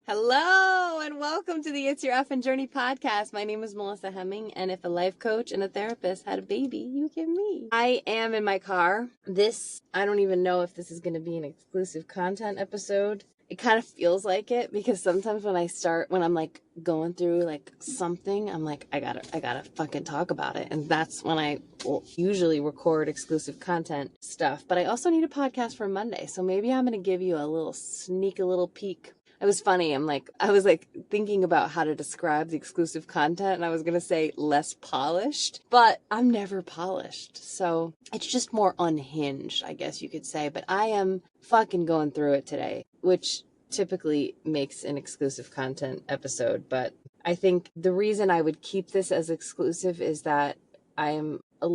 Hello and welcome to the It's Your Effin' Journey podcast. My name is Melissa Hemming, and if a life coach and a therapist had a baby, you get me. I am in my car. I don't even know if this is going to be an exclusive content episode. It kind of feels like it because sometimes when I'm like going through like something, I'm like, I gotta fucking talk about it. And that's when I will usually record exclusive content stuff. But I also need a podcast for Monday. So maybe I'm going to give you a little peek. It was funny. I was thinking about how to describe the exclusive content, and I was going to say less polished, but I'm never polished. So it's just more unhinged, I guess you could say. But I am fucking going through it today, which typically makes an exclusive content episode. But I think the reason I would keep this as exclusive is that I'm I'm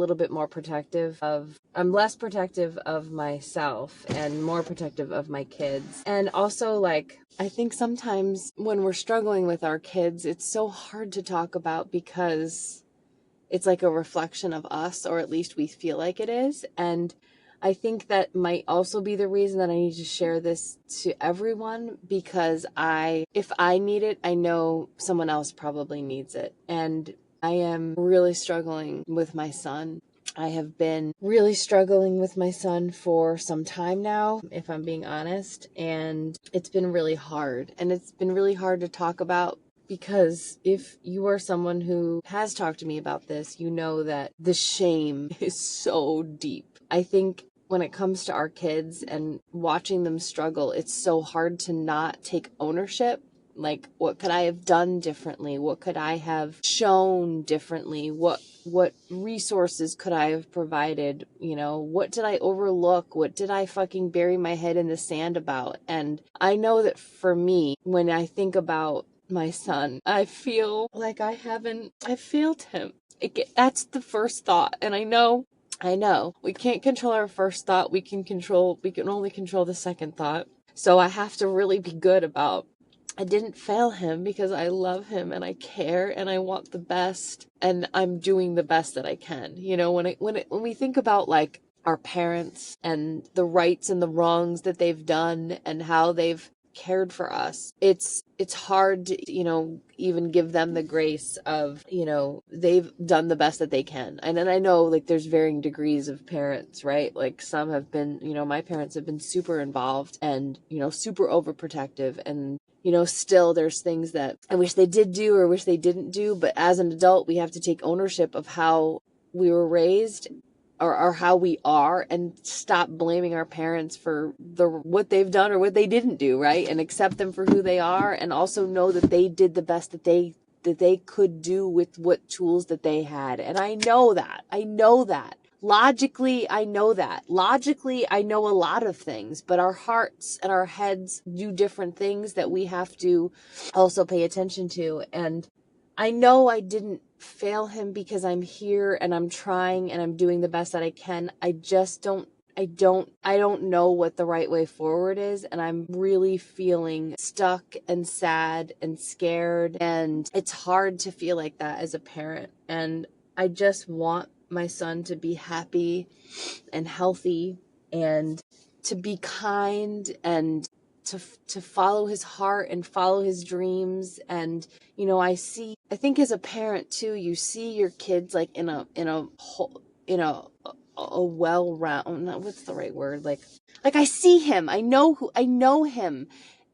less protective of myself and more protective of my kids. And also, I think sometimes when we're struggling with our kids, it's so hard to talk about because it's like a reflection of us, or at least we feel like it is. And I think that might also be the reason that I need to share this to everyone, because if I need it, I know someone else probably needs it. And I am really struggling with my son. I have been really struggling with my son for some time now, if I'm being honest, and it's been really hard. And it's been really hard to talk about because if you are someone who has talked to me about this, you know that the shame is so deep. I think when it comes to our kids and watching them struggle, it's so hard to not take ownership. Like, what could I have done differently? What could I have shown differently? What resources could I have provided? You know, what did I overlook? What did I fucking bury my head in the sand about? And I know that for me, when I think about my son, I feel like I failed him. That's the first thought. And I know we can't control our first thought. We can only control the second thought. So I have to really be good about, I didn't fail him because I love him and I care and I want the best, and I'm doing the best that I can. You know, when we think about like our parents and the rights and the wrongs that they've done and how they've cared for us, it's hard to, even give them the grace of, they've done the best that they can. And then I know like there's varying degrees of parents, right? Like some have been, my parents have been super involved and, super overprotective, and still there's things that I wish they did do or wish they didn't do. But as an adult, we have to take ownership of how we were raised, or how we are, and stop blaming our parents for what they've done or what they didn't do, right? And accept them for who they are, and also know that they did the best that they could do with what tools that they had. And I know that. Logically, I know that. Logically, I know a lot of things, but our hearts and our heads do different things that we have to also pay attention to. And I know I didn't fail him because I'm here and I'm trying and I'm doing the best that I can. I don't know what the right way forward is, and I'm really feeling stuck and sad and scared, and it's hard to feel like that as a parent. And I just want my son to be happy and healthy and to be kind and to follow his heart and follow his dreams. And I think as a parent too, you see your kids like in a well-round, what's the right word, like I see him, I know him,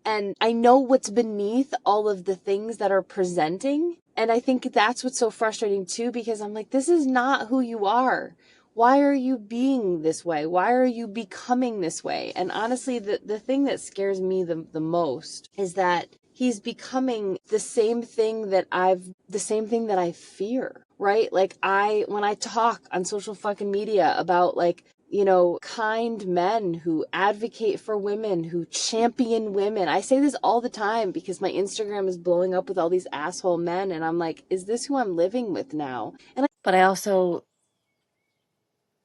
and I know what's beneath all of the things that are presenting. And I think that's what's so frustrating too, because I'm like, this is not who you are. Why are you being this way? Why are you becoming this way? And honestly, the thing that scares me the most is that he's becoming the same thing that I fear, right? Like when I talk on social fucking media about like, kind men who advocate for women, who champion women. I say this all the time because my Instagram is blowing up with all these asshole men, and I'm like, is this who I'm living with now? But I also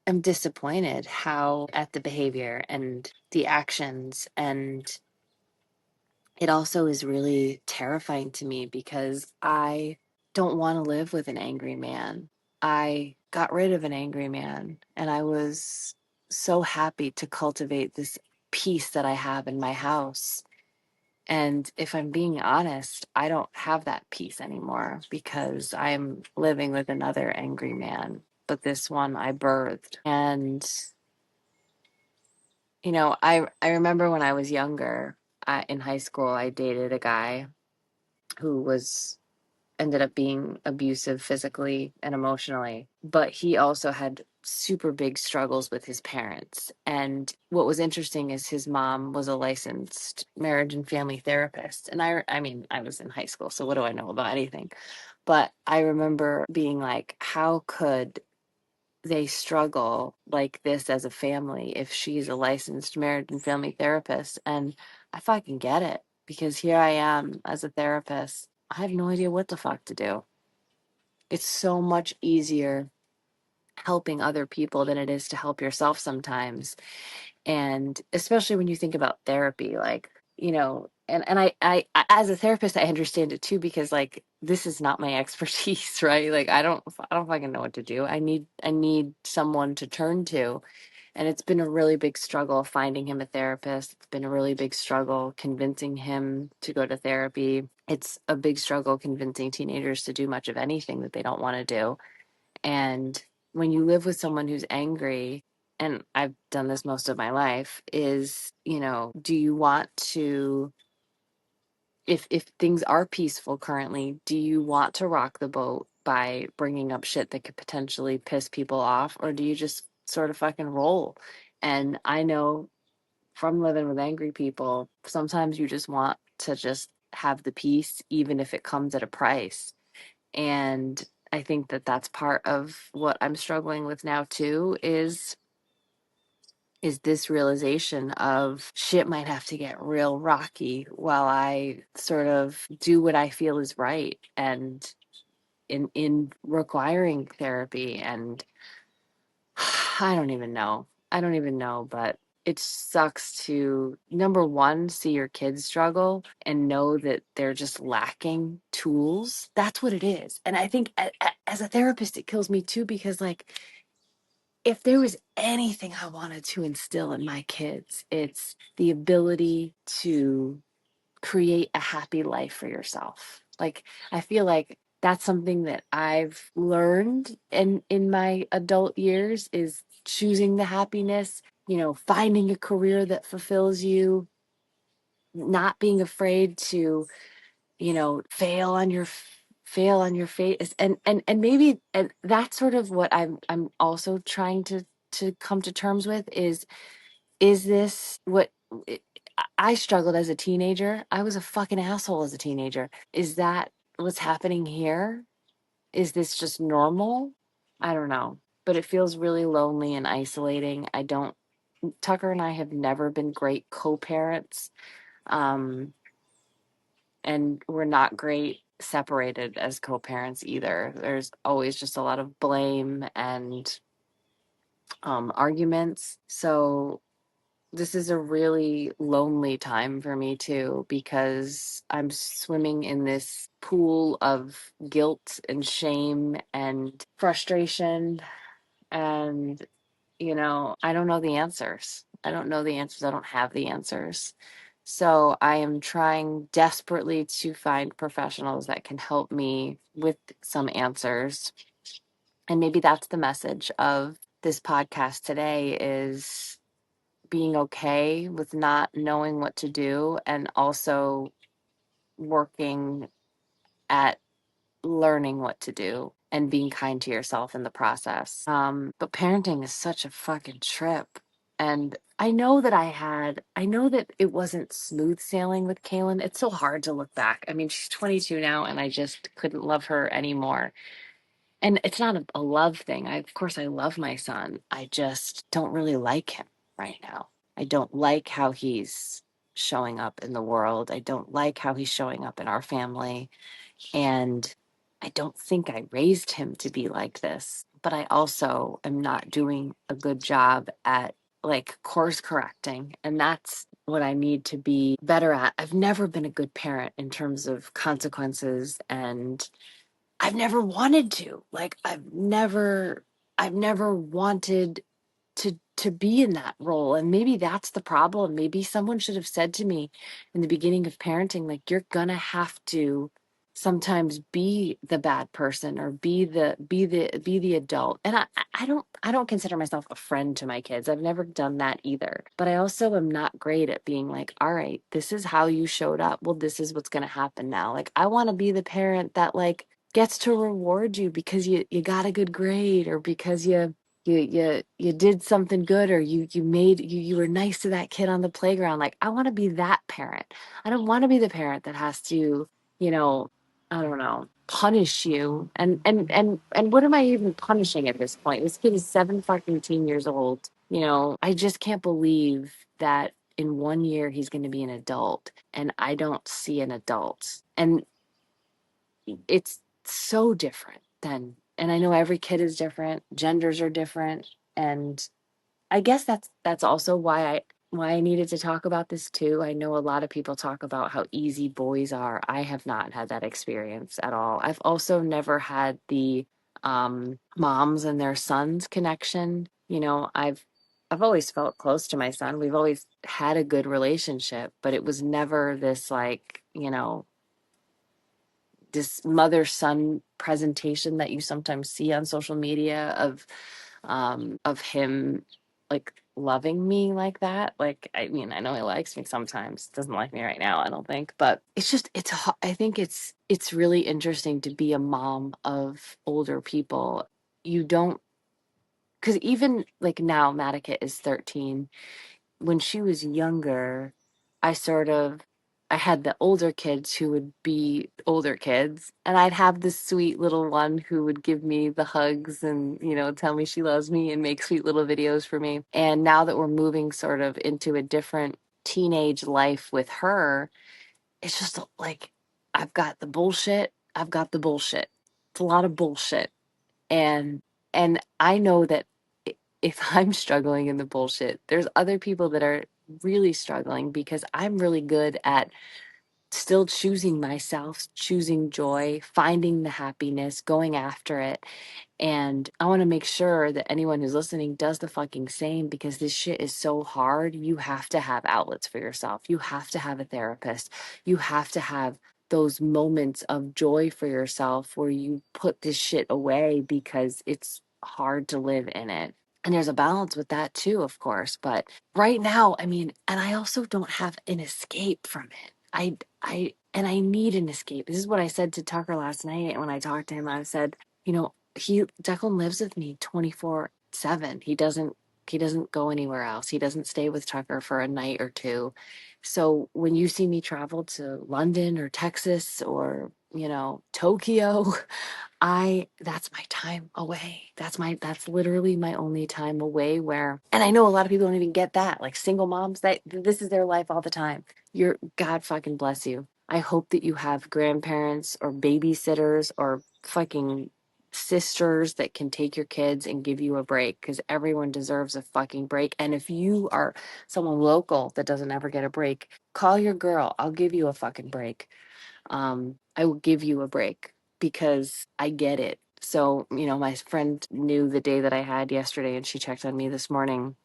am disappointed at the behavior and the actions, and it also is really terrifying to me because I don't want to live with an angry man. I got rid of an angry man, and I was so happy to cultivate this peace that I have in my house. And if I'm being honest, I don't have that peace anymore because I'm living with another angry man, but this one I birthed. And, I remember when I was younger, in high school, I dated a guy who ended up being abusive physically and emotionally, but he also had super big struggles with his parents. And what was interesting is his mom was a licensed marriage and family therapist. And I mean, I was in high school, so what do I know about anything? But I remember being like, how could they struggle like this as a family if she's a licensed marriage and family therapist? And I fucking get it, because here I am as a therapist. I have no idea what the fuck to do. It's so much easier helping other people than it is to help yourself sometimes. And especially when you think about therapy, like, and as a therapist, I understand it too, because like, this is not my expertise, right? Like, I don't fucking know what to do. I need someone to turn to. And it's been a really big struggle finding him a therapist. It's been a really big struggle convincing him to go to therapy. It's a big struggle convincing teenagers to do much of anything that they don't want to do. And when you live with someone who's angry, and I've done this most of my life, is, do you want to, if things are peaceful currently, do you want to rock the boat by bringing up shit that could potentially piss people off, or do you just sort of fucking roll? And I know from living with angry people, sometimes you just want to just have the peace, even if it comes at a price. And I think that that's part of what I'm struggling with now too, is this realization of shit might have to get real rocky while I sort of do what I feel is right, and in requiring therapy. And I don't even know, but it sucks to, number one, see your kids struggle and know that they're just lacking tools. That's what it is. And I think as a therapist, it kills me too, because like, if there was anything I wanted to instill in my kids, it's the ability to create a happy life for yourself. Like, I feel like that's something that I've learned in my adult years, is choosing the happiness, finding a career that fulfills you, not being afraid to, fail on your face. And maybe, and that's sort of what I'm also trying to come to terms with, is this what I struggled as a teenager? I was a fucking asshole as a teenager. Is that what's happening here? Is this just normal? I don't know. But it feels really lonely and isolating. Tucker and I have never been great co-parents. Um, and we're not great separated as co-parents either. There's always just a lot of blame and arguments. So this is a really lonely time for me too, because I'm swimming in this pool of guilt and shame and frustration. And, I don't know the answers. I don't know the answers. I don't have the answers. So I am trying desperately to find professionals that can help me with some answers. And maybe that's the message of this podcast today, is being okay with not knowing what to do, and also working at learning what to do and being kind to yourself in the process. But parenting is such a fucking trip. And I know that it wasn't smooth sailing with Kaylin. It's so hard to look back. I mean, she's 22 now, and I just couldn't love her anymore. And it's not a love thing. Of course, I love my son. I just don't really like him right now. I don't like how he's showing up in the world. I don't like how he's showing up in our family. And I don't think I raised him to be like this. But I also am not doing a good job at like course correcting. And that's what I need to be better at. I've never been a good parent in terms of consequences, and I've never wanted to. Like, I've never wanted to to be in that role. And maybe that's the problem. Maybe someone should have said to me in the beginning of parenting, like, you're gonna have to sometimes be the bad person, or be the adult. And I don't consider myself a friend to my kids. I've never done that either. But I also am not great at being like, all right, this is how you showed up. Well, this is what's gonna happen now. Like, I want to be the parent that, like, gets to reward you because you got a good grade, or because you did something good, or you were nice to that kid on the playground. Like, I want to be that parent. I don't want to be the parent that has to, you know, I don't know, punish you. And what am I even punishing at this point? This kid is 17 years old. I just can't believe that in 1 year he's going to be an adult, and I don't see an adult. And it's so different than, and I know every kid is different, genders are different. And I guess that's also why I needed to talk about this too. I know a lot of people talk about how easy boys are. I have not had that experience at all. I've also never had the moms and their sons connection. I've always felt close to my son. We've always had a good relationship, but it was never this, like, this mother son presentation that you sometimes see on social media of him, like, loving me like that. Like, I mean, I know he likes me sometimes, doesn't like me right now, I don't think. But it's just, I think it's really interesting to be a mom of older people. You don't, because even like now, Matica is 13. When she was younger, I sort of I had the older kids who would be older kids, and I'd have this sweet little one who would give me the hugs and, tell me she loves me and make sweet little videos for me. And now that we're moving sort of into a different teenage life with her, it's just like, I've got the bullshit. I've got the bullshit. It's a lot of bullshit. And I know that if I'm struggling in the bullshit, there's other people that are really struggling, because I'm really good at still choosing myself, choosing joy, finding the happiness, going after it. And I want to make sure that anyone who's listening does the fucking same, because this shit is so hard. You have to have outlets for yourself. You have to have a therapist. You have to have those moments of joy for yourself where you put this shit away because it's hard to live in it. And there's a balance with that too, of course. But right now, I mean, and I also don't have an escape from it. I need an escape. This is what I said to Tucker last night when I talked to him. I said, Declan lives with me 24/7. He doesn't go anywhere else. He doesn't stay with Tucker for a night or two. So when you see me travel to London or Texas or, Tokyo, that's my time away. That's literally my only time away, and I know a lot of people don't even get that. Like, single moms, that this is their life all the time. God fucking bless you. I hope that you have grandparents or babysitters or fucking sisters that can take your kids and give you a break, because everyone deserves a fucking break. And if you are someone local that doesn't ever get a break, call your girl. I'll give you a fucking break. I will give you a break because I get it. So, my friend knew the day that I had yesterday, and she checked on me this morning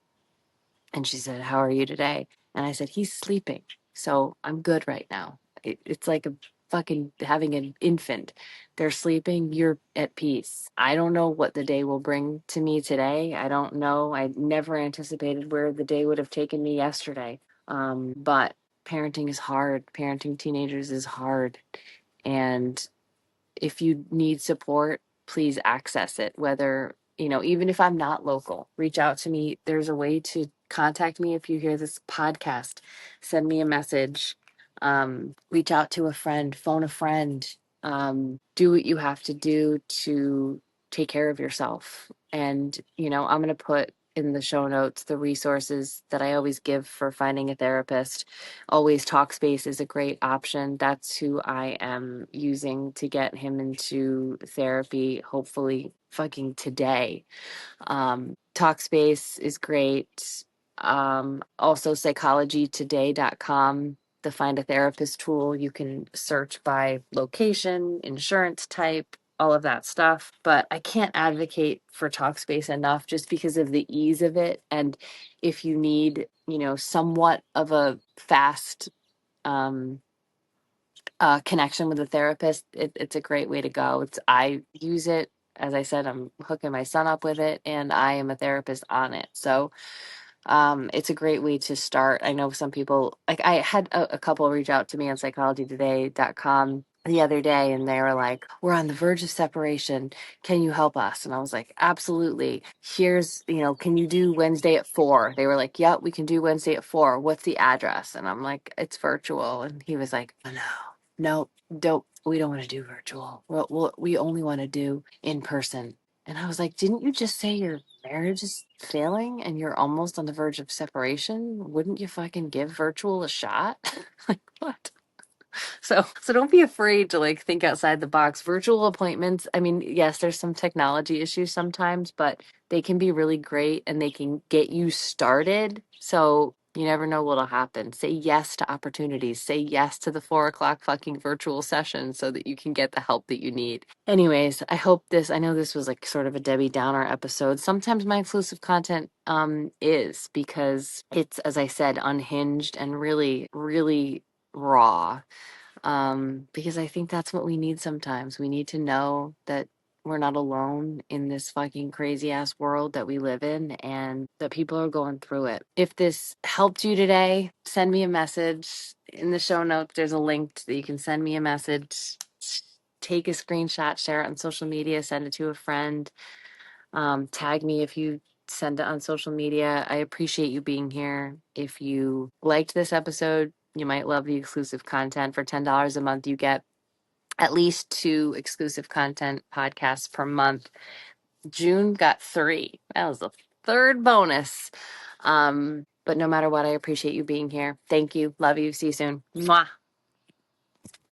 and she said, "How are you today?" And I said, "He's sleeping. So I'm good right now." It's like a fucking having an infant. They're sleeping, you're at peace. I don't know what the day will bring to me today. I don't know. I never anticipated where the day would have taken me yesterday. But parenting is hard. Parenting teenagers is hard. And if you need support, please access it. Whether, even if I'm not local, reach out to me. There's a way to contact me. If you hear this podcast, send me a message, reach out to a friend, phone a friend, do what you have to do to take care of yourself. And, I'm going to put in the show notes the resources that I always give for finding a therapist. Always Talkspace is a great option. That's who I am using to get him into therapy, hopefully fucking today. Talkspace is great. Also psychologytoday.com, the find a therapist tool. You can search by location, insurance type, all of that stuff. But I can't advocate for Talkspace enough just because of the ease of it. And if you need, somewhat of a fast connection with a therapist, it's a great way to go. I use it. As I said, I'm hooking my son up with it, and I am a therapist on it. So it's a great way to start. I know some people, like I had a couple reach out to me on psychologytoday.com the other day, and they were like, we're on the verge of separation. Can you help us? And I was like, absolutely. Here's, can you do Wednesday at 4? They were like, yep, we can do Wednesday at 4. What's the address? And I'm like, it's virtual. And he was like, oh, no, don't. We don't want to do virtual. We only want to do in person. And I was like, didn't you just say your marriage is failing and you're almost on the verge of separation? Wouldn't you fucking give virtual a shot? Like, what? So don't be afraid to like think outside the box. Virtual appointments, I mean, yes, there's some technology issues sometimes, but they can be really great and they can get you started. So you never know what'll happen. Say yes to opportunities. Say yes to the 4 o'clock fucking virtual session so that you can get the help that you need. Anyways, I know this was like sort of a Debbie Downer episode. Sometimes my exclusive content is because it's, as I said, unhinged and really, really raw, because I think that's what we need sometimes. We need to know that we're not alone in this fucking crazy ass world that we live in and that people are going through it. If this helped you today, send me a message. In the show notes, there's a link that you can send me a message. Take a screenshot, share it on social media, send it to a friend. Tag me if you send it on social media. I appreciate you being here. If you liked this episode, you might love the exclusive content. For $10 a month, you get at least 2 exclusive content podcasts per month. June got 3. That was the 3rd bonus. But no matter what, I appreciate you being here. Thank you. Love you. See you soon. Mwah.